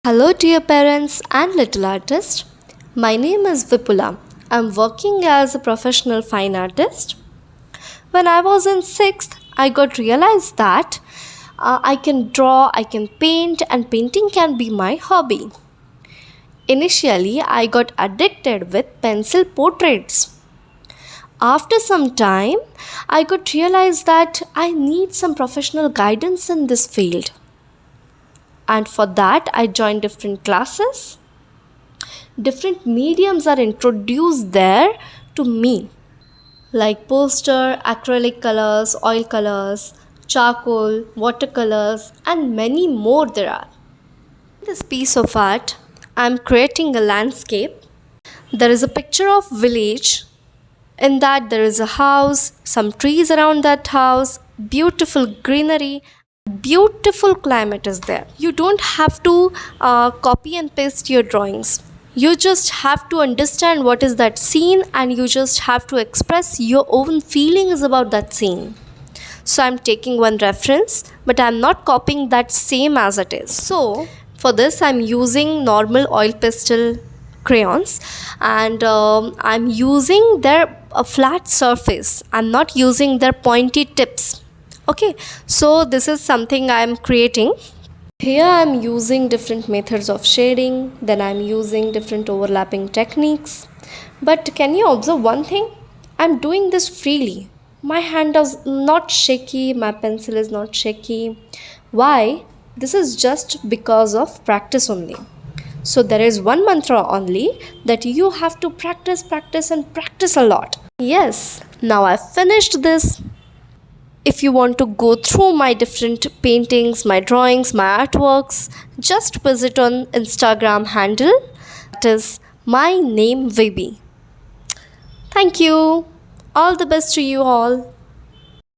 Hello, dear parents and little artists. My name is Vipula. I'm working as a professional fine artist. When I was in 6th, I got realized that I can draw, I can paint, and painting can be my hobby. Initially, I got addicted with pencil portraits. After some time, I got realized that I need some professional guidance in this field. And for that, I joined different classes. Different mediums are introduced there to me, like poster, acrylic colors, oil colors, charcoal, watercolors, and many more there are. In this piece of art, I am creating a landscape. There is a picture of village. In that there is a house, some trees around that house, beautiful greenery, beautiful climate is there. You don't have to copy and paste your drawings. You just have to understand what is that scene and you just have to express your own feelings about that scene. So I'm taking one reference, but I'm not copying that same as it is. So for this, I'm using normal oil pastel crayons, and I'm using their flat surface. I'm not using their pointy tips. Okay, so this is something I'm creating. Here I'm using different methods of shading, then I'm using different overlapping techniques. But can you observe one thing? I'm doing this freely. My hand is not shaky, my pencil is not shaky. Why? This is just because of practice only. So there is one mantra only, that you have to practice, practice and practice a lot. Yes, now I've finished this. If you want to go through my different paintings, my drawings, my artworks, just visit on Instagram handle, that is my name Vibi. Thank you. All the best to you all.